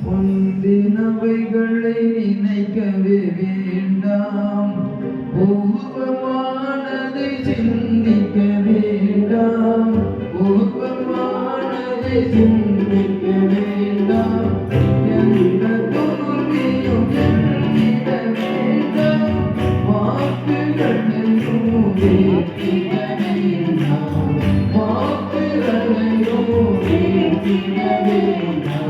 முந்தினவைகளை நினைக்கவே வேண்டாம், பூர்வமானதை சிந்திக்க வேண்டாம், பூர்வமானதை சிந்திக்க வேண்டாம். எந்த தோல்வியும் எண்ணிட வேண்டாம், வாக்குகளையும் வேண்டிட வேண்டாம், வாக்குகளையும் வேண்டிட வேண்டாம்.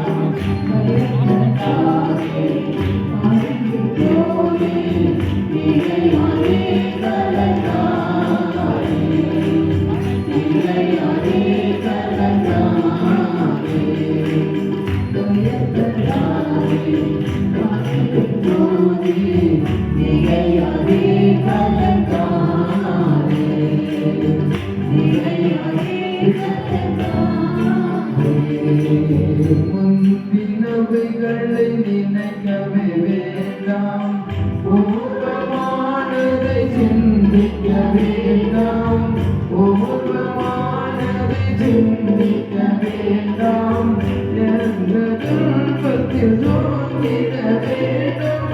முந்தினவைகளை நினைக்கவே வேண்டாம், பூர்வமானதை சிந்திக்க வேண்டாம், பூர்வமானதை சிந்திக்க வேண்டாம். எந்த துன்பத்தில் தோன்றிட வேண்டாம்,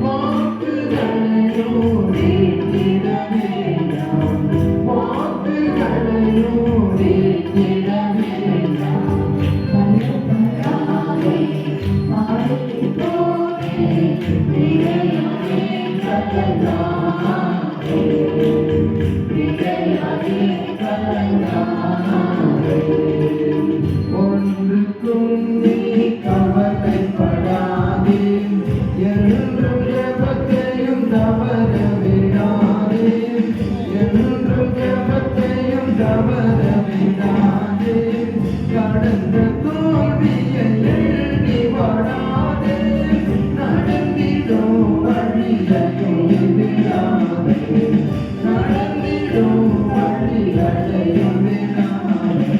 வாக்குகளையோ நீட்டிட வேண்டாம், வாக்குகளையோ நீட்டிட வேண்டாம். ஒன்றுக்கும் நீ கவலைப்படாதே, என்றும் ஜெபத்தையும் தவற விடாதே, என்றும் ஜெபத்தையும் தவற விடாதே. கடந்த தோல்வியை எண்ணி வாடாதே, நடந்திடும் வழியையும் விடாதே, நடந்திடும் வழிகளையும் விடாதே.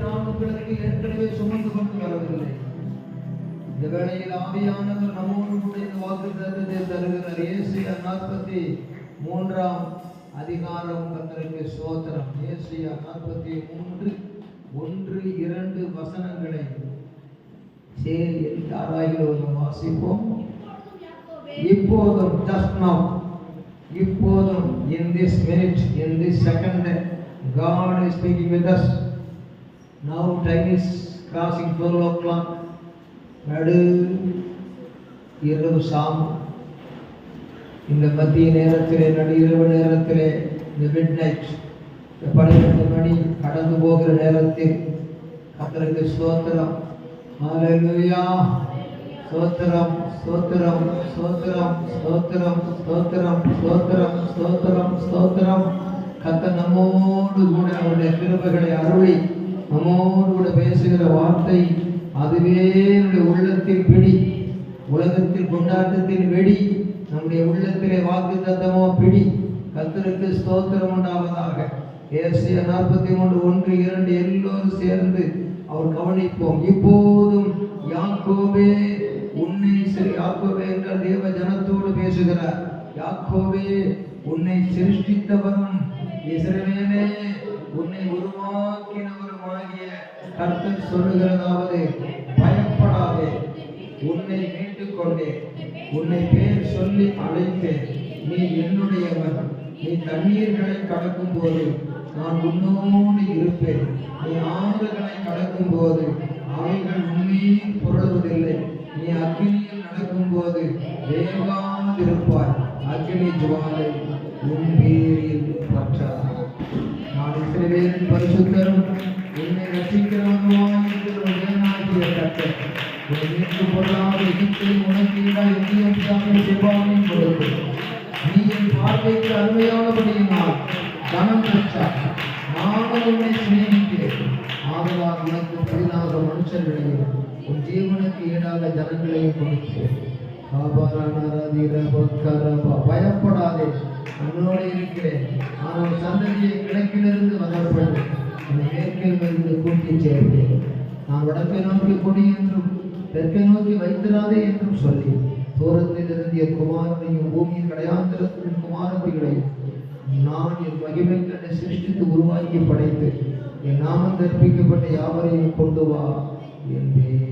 நாம் உங்களுக்கு ஏற்கனவே சுமந்து கொண்டு வரவில்லை. இந்த வேளையில் ஆவியானவர் நம்மோடு கூட இந்த வாக்குத்தத்தத்தை தருகிறார். ஏசாயா 43 அதிகாரம் கர்த்தருக்கு ஸ்தோத்திரம். ஏசாயா 43 1-2 வசனங்களை யாராயிரம் வாசிப்போம். இப்போதும் just now, இப்போதும் in this minute, in this second, God is speaking with us. Now time is crossing 12 o'clock. நடு இரவு சாமம். இந்த மத்திய நேரத்திலே, நடு இரவு நேரத்திலே, இந்த மிட் நைட், 12 மணி கடந்து போகிற நேரத்தில் கர்த்தருக்கு ஸ்தோத்திரம். ஹல்லேலூயா. ஸ்தோத்திரம், ஸ்தோத்திரம், ஸ்தோத்திரம், ஸ்தோத்திரம், ஸ்தோத்திரம், ஸ்தோத்திரம், ஸ்தோத்திரம், ஸ்தோத்திரம். கர்த்தர் நம்மோடு கூட அவருடைய கிருபைகளை அருளி நம்மோடு கூட பேசுகிற வார்த்தை, அதுவே நம்முடைய உள்ளத்தில் பிடி, உலகத்தில் கொண்டாட்டத்தின் வெடி, நம்முடைய உள்ளத்திலே வாக்குத்தத்தமோ பிடி. கர்த்தருக்கு ஸ்தோத்திரம் உண்டாவதாக. ஏசாயா 43 1-2 எல்லோரும் சேர்ந்து அவர் கவனிப்போம். இப்போதும் யாக்கோபே உன்னை யாக்கோபே என்ற தேவ ஜனத்தோடு பேசுகிறார். யாக்கோபே உன்னை சிருஷ்டித்தவரும் இஸ்ரவேலே உன்னை உருவாக்கினவருமாகிய கர்த்தர் சொல்லுகிறதாவது, பயப்படாதே, உன்னை மீட்டுக் கொண்டேன், உன்னை பேர் சொல்லி அழைத்தேன், நீ என்னுடையவன். நீ தண்ணீர்களை கடக்கும் போது நான் உன்னோடு இருப்பேன், நீ ஆறுகளை கடக்கும் போது அவைகள் உண்மையில் புரளுவதில்லை. நீ அக்கினியில் நடக்கும்போது வேகாதிருப்பாய். அக்கினி ஜுவாலை உன் பேரில் பற்றாது. நான் இஸ்ரவேலின் பரிசுத்தரும் என்னை ரசிக்கிறவனுமாயிருக்கிற தேவனாகிய கர்த்தர் உன்னை மீட்கும் பொருளாக எகிப்தையும் உனக்கு ஈடாக எத்தியோப்பியாவையும் செபாவையும் கொடுத்து நீ என் பார்வைக்கு அருமையானபடியினால் கனம் பெற்றாய். நானும் உன்னை சிநேகிக்கிறேன். ஆதலால் உனக்கு பதிலாக மனுஷர்களையும் உன் ஜீவனுக்கு ஈடாக ஜனங்களையும் கொடுக்கிறேன். பயப்படாதே, உன்னோடு இருக்கிறேன். ஆனால் சந்ததியை கிழக்கிலிருந்து வளர்ப்பது உன்னை மேற்கிலிருந்து கூட்டி சேர்ப்பேன். நான் வடக்கை நோக்கி கொடி என்றும் தெற்கை நோக்கி வைத்திராதே என்றும் சொல்லி தூரத்தில் இருந்திய குமாரனையும் பூமியின் கடையாந்திரத்தின் குமாரத்தைகளையும் நான் என் மகிமை கண்டு சிருஷ்டித்து உருவாக்கி படைத்து என் நாமம் கற்பிக்கப்பட்ட யாவரையும் கொண்டு வா என்பேன்.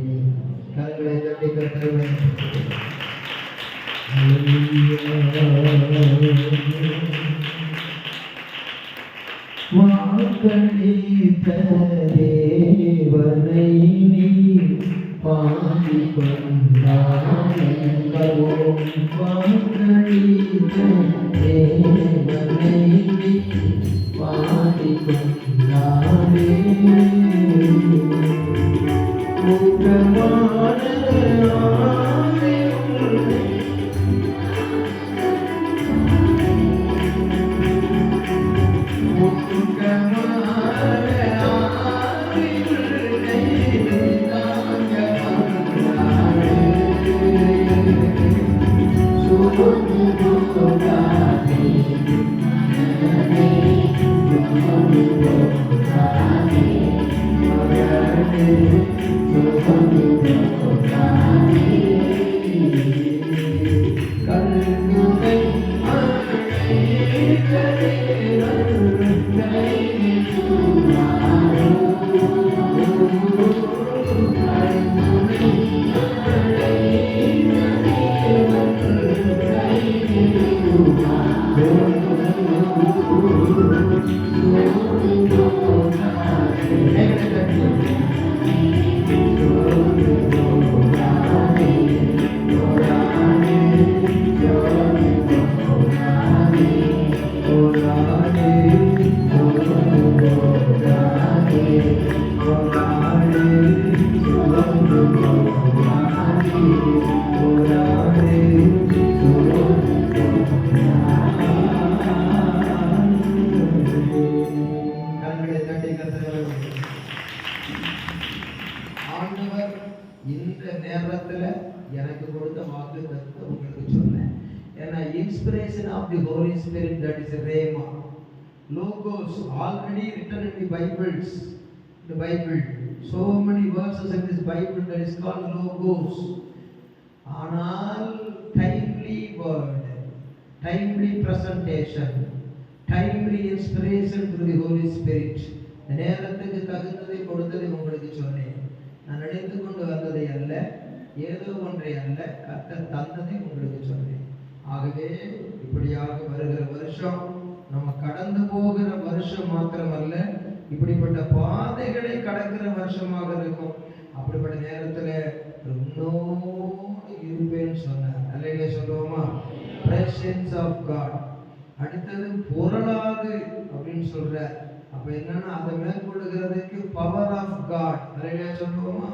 கரங்களை தட்டி கட்டுவேன். வாக்களித்த தேவனை நீ பாடிக் கொண்டாய். வாக்களித்த தேவனை நீ பாடிக் கொண்டாய். Inspiration of the Holy Spirit, that is Rhema. Logos already written in the Bibles. The Bible, so many verses in this Bible that is called Logos. Anal timely word, timely presentation, timely inspiration through the Holy Spirit. நேரத்துக்கு தகுந்ததை கொடுத்ததை உங்களுக்கு சொன்னேன். நான் நினைத்து கொண்டு வந்ததை அல்ல, ஏதோ ஒன்றை அல்ல, கர்த்தர் தந்ததை உங்களுக்கு சொன்னேன். ஆகவே இப்படியாக வருகிற வருஷம் நம்ம கடந்து போகிற வருஷம் மாத்திரமல்ல, இப்படிப்பட்ட பாதைகளை கடக்கிற வருஷமாக இருக்கும். அப்படிப்பட்ட நேரத்துல உன்னோடு இருப்பேன்னு சொன்னார். அல்லேலூயா சொல்லுவோமா? Presence of God. அடுத்தது பொருளாது அப்படின்னு சொல்ற. அப்ப என்னன்னா அதை மேற்கொள்கிறதுக்கு பவர் ஆஃப் காட். அல்லேலூயா சொல்லுவோமா?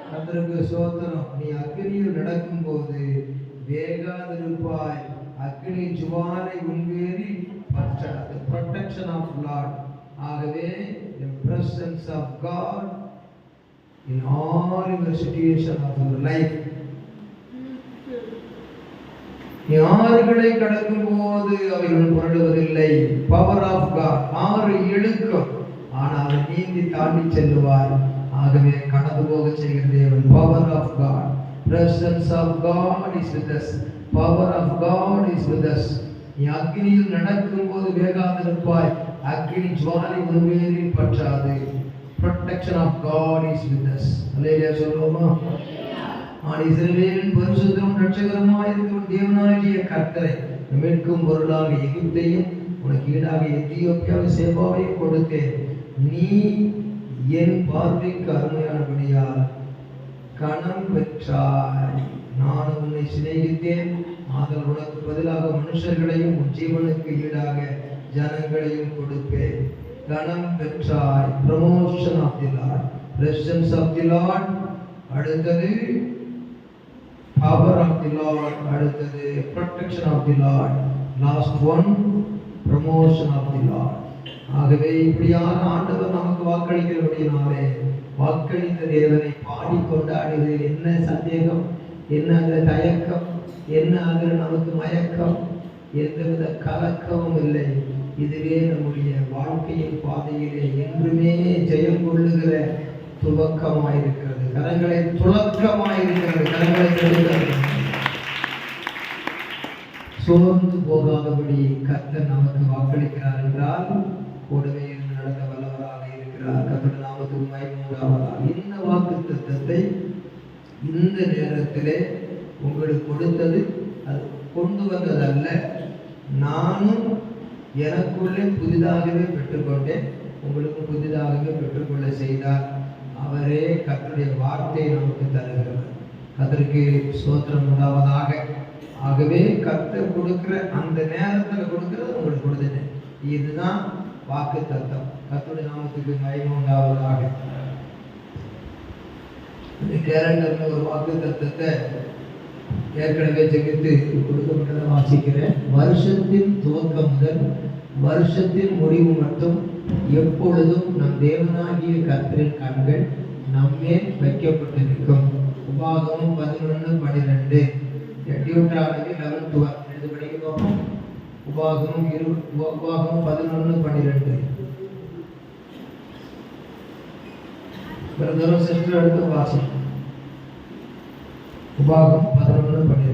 கர்த்தருக்கு ஸ்தோத்திரம். நீ அக்கினியில் நடக்கும் போது வேகாதிருப்பாய். அக்கினி ஜுவாலை உன்வேறி பற்றாது. protection of Lord. ஆகவே the presence of God in all your situation of your life. ஆறுகளை கடக்கும் போது அவைகள் புரளுவதில்லை. Power of God. ஆறு இழுக்கும், ஆனால் நீந்தி தாண்டி செல்லுவார். ஆகவே கடந்து போக செய்கிற தேவன். Power of God. Presence of God is with us. Power of God is with us. நீ அக்கினியில் நடக்கும் போது வேகாதிருப்பாய். அக்கினி ஜுவாலை உன்மேல் பற்றாது. Protection of God is with us. அல்லேலூயா சொல்லுவோமா? நான் இஸ்ரவேலின் பரிசுத்தரும் இரட்சகருமாய் இருக்கிற தேவனாகிய கர்த்தரை மீட்கும் பொருளாக எகிப்தையும் உனக்கு ஈடாக எத்தியோப்பியாவை சேபாவையும் கொடுத்தேன். நீ என் பார்வைக்கு அருமையானபடியால் கணம் பெற்றாய். நான் உன்னை சிநேகித்தேன், ஆதல் உனக்கு பதிலாக மனுஷர்களையும் உன் ஜீவனுக்கு ஈடாக ஜனங்களையும் கொடுப்பேன். கணம் பெற்றாய். Promotion of the lord, presence of the lord. அடுத்தது பவர் ஆஃப் தி லார்ட். அடுத்தது protection of the lord. Last one promotion of the lord. ஆகவே இப்படியான ஆண்டவர் நமக்கு வாக்களிக்கிறபடினாலே வாக்களித்த தேவனை பாடிக்கொண்டாடுவதில் என்ன சந்தேகம், என்ன அதில் தயக்கம், என்ன அதில் நமக்கு மயக்கம்? எந்தவித கலக்கமும் இல்லை. இதுவே நம்முடைய வாழ்க்கையின் பாதையிலே என்றுமே ஜெயம் கொள்ளுகிற துவக்கமாயிருக்கிறது. கரங்களை துவக்கமாயிருக்கிறது. கரங்களை சொல்லுகிறது. சோர்ந்து போகாதபடி கர்த்தர் நமக்கு வாக்களிக்கிறார் என்றால் கூடவே நடந்த வல்லவராக இருக்கிறார். கர்த்தர் நாமத்துக்கு மகிமை உண்டாவதாக. இந்த வாக்குத்தத்தத்தை இந்த நேரத்திலே உங்களுக்கு கொடுத்தது, அது கொண்டு வந்ததல்ல, நானும் எனக்குள்ளே புதிதாகவே பெற்றுக்கொண்டேன், உங்களுக்கு புதிதாகவே பெற்றுக்கொள்ள செய்தார். அவரே கர்த்தருடைய வார்த்தையை நமக்கு தருகிறார். கர்த்தருக்கு ஸ்தோத்திரம் உண்டாவதாக. ஆகவே கர்த்தர் கொடுக்கிற அந்த நேரத்தில் கொடுக்கிறது உங்களுக்கு கொடுத்துட்டேன். இதுதான் வாக்கு தத்தம். கர்த்தருடைய நாமத்துக்கு மகிமை உண்டாவதாக. இந்த கேலண்டர்ல ஒரு வாக்கு தத்தத்தை ஏற்கனவே ஜெபித்து கொடுக்கப்பட்டதை வாசிக்கிறேன். வருஷத்தின் துவக்கம் முதல் வருஷத்தின் முடிவு மட்டும் எப்பொழுதும் நம் தேவனாகிய கர்த்தரின் கண்கள் நம்மே வைக்கப்பட்டிருக்கும். உபாகமம் 11:12. டியூட்டரானமி 11:12 எடுத்து படிக்கிறோம். உபாகமம் 11:12. பிரதரும் சிஸ்டர் எடுத்து வாசி. உபாகம் 11:12.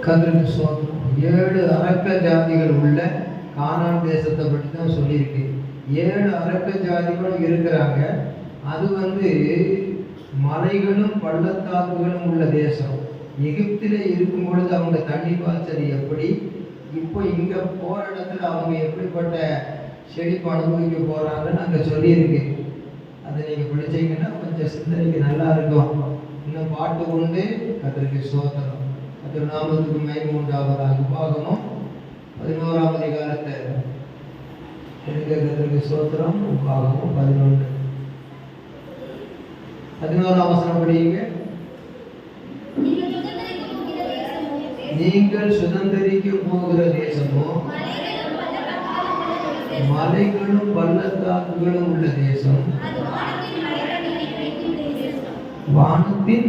கர்த்தருக்கு ஸ்தோத்திரம். 7 அரக்க ஜாதிகள் உள்ள கானான் தேசத்தை பற்றி தான் சொல்லியிருக்கு. 7 அரக்க ஜாதிகளும் இருக்கிறாங்க. அது மலைகளும் பள்ளத்தாக்குகளும் உள்ள தேசம். எகிப்திலே இருக்கும் பொழுது அவங்க தண்ணி பாய்ச்சது எப்படி, இப்போ இங்கே போகிற இடத்துல அவங்க எப்படிப்பட்ட செழிப்பு அனுபவிக்க போகிறாங்கன்னு அங்கே சொல்லியிருக்கு. அதை நீங்கள் படிச்சீங்கன்னா கொஞ்சம் சிந்தனைக்கு நல்லா இருக்கும். இன்னும் பாட்டு கொண்டு கர்த்தருக்கு ஸ்தோத்திரம். கர்த்தர் நாமத்துக்கு மகிமை உண்டாவதாக. உபாகமம் 11ஆம் அதிகாரத்தை கர்த்தருக்கு ஸ்தோத்திரம். உபாகமம் 11:11 வசனம் படியுங்க. நீங்கள் சுதந்திரிக்க போகிற தேசமோ மலைகளும் பள்ளத்தாக்குகளும் உள்ள தேசம், வானத்தின்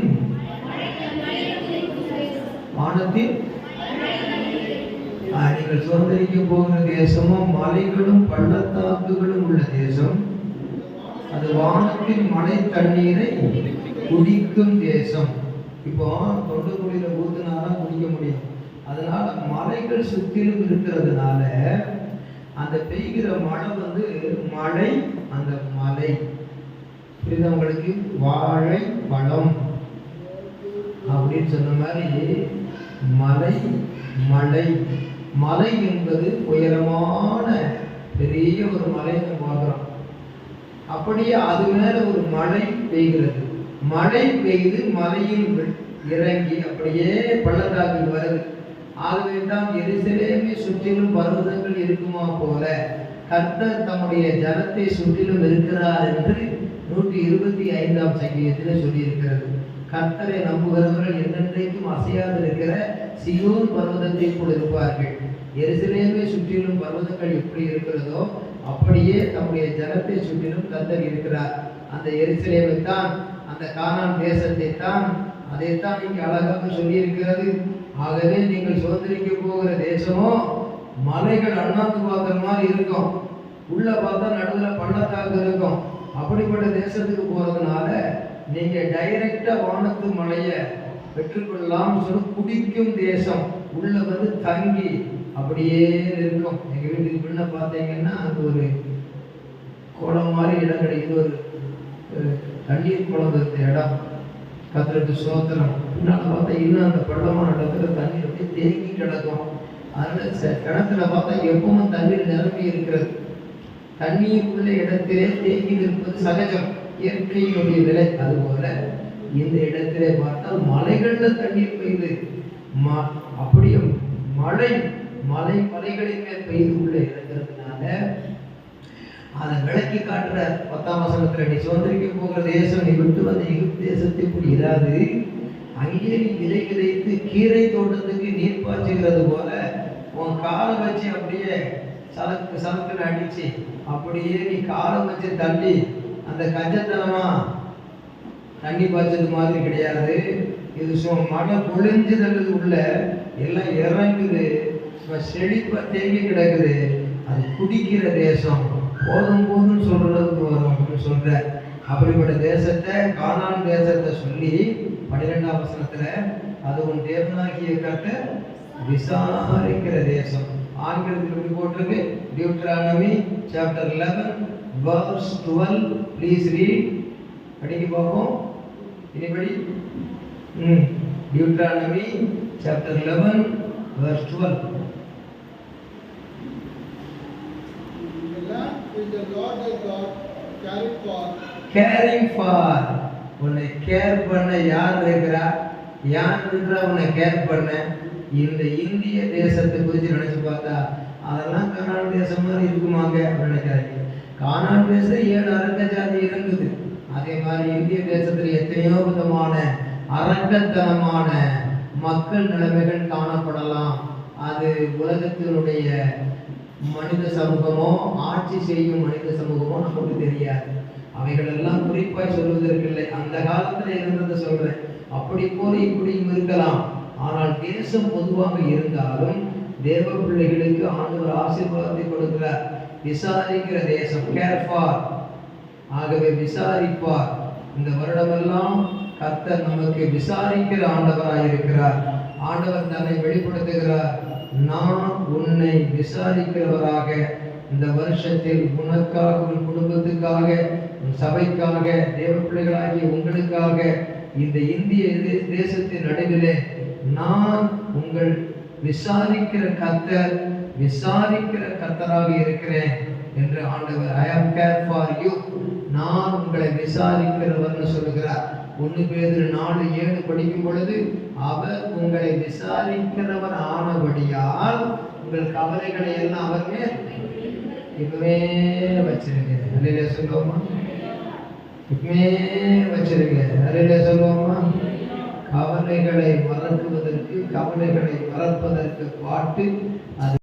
நீங்கள் சுதந்திரிக்க போகிற தேசமும் மலைகளும் பள்ளத்தாக்குகளும் உள்ள தேசம், அது வானத்தின் மழை தண்ணீரை குடிக்கும் தேசம். இப்போ தொண்டக்குடியில ஊத்துனாதான் குடிக்க முடியும். அதனால மலைகள் சுற்றிலும் இருக்கிறதுனால அந்த பெய்கிற மழை மழை, அந்த மலை புரிதவங்களுக்கு வாழை பழம் அப்படின்னு சொன்ன மாதிரி மலை மலை மலை என்பது உயரமான பெரிய ஒரு மலை பார்க்கிறோம். அப்படியே அது மேல ஒரு மழை பெய்கிறது. மழை பெய்து மலையில் இறங்கி அப்படியே பள்ளத்தாக்கில் வருது. ஆகவே தான் எருசலேமை சுற்றிலும் பர்வதங்கள் இருக்குமா போல கர்த்தர் தம்முடைய ஜனத்தை சுற்றிலும் இருக்கிறார் என்று 125ஆம் சங்கீதத்தில் சொல்லியிருக்கிறது. கர்த்தரை நம்புகிறவர்கள் என்னென்றைக்கும் அசையாது இருக்கிற சியோன் பர்வதத்தை போல் இருப்பார்கள். எருசலேமை சுற்றிலும் பர்வதங்கள் எப்படி இருக்கிறதோ அப்படியே தம்முடைய ஜனத்தை சுற்றிலும் கர்த்தர் இருக்கிறார். அந்த எருசலேமை தான், அந்த கானான் தேசத்தை தான், அதைத்தான் இங்கே அழகாக சொல்லியிருக்கிறது. ஆகவே நீங்கள் சுதந்திரிக்க போகிற தேசமோ மலைகள் அண்ணாந்து பார்க்குற மாதிரி இருக்கும், உள்ள பார்த்தா நடுவில் பள்ளத்தாக்கு இருக்கும். அப்படிப்பட்ட தேசத்துக்கு போறதுனால நீங்க டைரக்டா வானத்து மலையை பெற்றுக்கொள்ளலாம். சொல்லி குடிக்கும் தேசம் உள்ள தங்கி அப்படியே இருக்கும். எங்க வீட்டுக்கு முன்ன பார்த்தீங்கன்னா அது ஒரு குளம் மாதிரி இடம் கிடைக்குது. ஒரு தண்ணீர் குளம் இருந்த இடம். கர்த்தருக்கு ஸ்தோத்திரம். பின்னால் பார்த்தா இன்னும் அந்த பள்ளமான இடத்துல தண்ணீர் அப்படியே தேங்கி கிடக்கும். அதனால கிணத்துல பார்த்தா எப்பவும் தண்ணீர் நிரம்பி இருக்கிறது. தண்ணீர் உள்ள இடத்திலே தேங்கி நிற்பது சகஜம், இயற்கையினுடைய நிலை. அதுபோல இந்த இடத்திலே பார்த்தால் மலைகள்ல தண்ணீர் பெய்து அப்படியே மலைகளின் மேல் பெய்து உள்ள இருக்கிறதுனால அதை விளக்கி காட்டுற 10ஆம் வசனத்துல, நீ சுதந்திரிக்க போகிற தேசம், நீ விட்டு வந்த எகிப்து தேசத்தை இப்படி இராது, அங்கே நீ விதை விதைத்து கீரை தோட்டத்துக்கு நீர் பாய்ச்சுகிறது போல உன் காலை வச்சு அப்படியே சலக்குன்னு அடிச்சு அப்படியே நீ காலை வச்சு தள்ளி அந்த கஞ்சத்தனமா தண்ணி பாய்ச்சது மாதிரி கிடையாது. இது மழை பொழிஞ்சது உள்ள எல்லாம் இறங்குது, செழிப்பா தேங்கி கிடக்குது. அது குடிக்கிற தேசம், போதும் போதும் சொல்றதுக்கு வரும் அப்படின்னு சொல்ற அப்படிப்பட்ட தேசத்தை, கானான் தேசத்தை சொல்லி 12ஆம் வசனத்துல அது உன் தேவனாகிய கர்த்தர் விசாரிக்கிற தேசம். ஆங்கிலத்தில் எப்படி போட்டிருக்கு? Deuteronomy chapter 11 verse 12. Please read. படிக்க பார்ப்போம். Anybody? Deuteronomy chapter 11 verse 12. The land which the Lord thy God caring for. உன்னை கேர் பண்ண யார் இருக்கிறா? யார் இருக்கிறா உன்னை கேர் பண்ண? இந்த இந்திய தேசத்தை குறித்து நினைச்சு பார்த்தா அதெல்லாம் கானான் தேசம் மாதிரி இருக்குமாங்க அப்படின்னு நினைக்கிறாங்க. கானான் தேசம் 7 அரக்க ஜாதி இருந்தது. அதே மாதிரி இந்திய தேசத்தில் எத்தனையோ விதமான அரக்கத்தனமான மக்கள் நிலைமைகள் காணப்படலாம். அது உலகத்தினுடைய மனித சமூகமோ ஆட்சி செய்யும் மனித சமூகமோ நமக்கு தெரியாது. அவைகள் எல்லாம் குறிப்பாய் சொல்வதற்கில்லை, அந்த காலத்தில் இருந்ததை சொல்றேன். அப்படி போல இப்படியும் இருக்கலாம். ஆனால் தேசம் பொதுவாக இருந்தாலும் தேவ பிள்ளைகளுக்கு ஆண்டவர் ஆசீர்வாதத்தை கொடுக்கிறார். விசாரிக்கிற தேசம், கேர்ஃபார். ஆகவே விசாரிப்பார். இந்த வருடமெல்லாம் கர்த்தர் நமக்கு விசாரிக்கிற ஆண்டவராய் இருக்கிறார். ஆண்டவர் தன்னை வெளிப்படுத்துகிறார். நான் உன்னை விசாரிக்கிறவராக இந்த வருஷத்தில் உனக்காக, உன் குடும்பத்துக்காக, உன் சபைக்காக, தேவ பிள்ளைகளாகிய உங்களுக்காக இந்த இந்திய தேசத்தின் நடுவிலே நான் உங்கள் விசாரிக்கிற கர்த்தராக இருக்கிறேன் என்று ஆண்டவர், ஐ ஆம் கேர் ஃபார் யூ, நான் உங்களை விசாரிக்கிறவர்னு சொல்லுகிறார். 1 பேதுரு 4:7 படிக்கும் பொழுது, அவர் உங்களை விசாரிக்கிறவர் ஆனபடியால் உங்கள் கவலைகளை எல்லாம் அவர் மேல் இப்பவே வச்சிருங்க. அல்லேலூயா சொல்லுவோமா? இப்பவே வச்சிருங்க. அல்லேலூயா சொல்லுவோமா? கவலைகளை மறக்குவதற்கு, கவலைகளை மறப்பதற்கு பாட்டு அது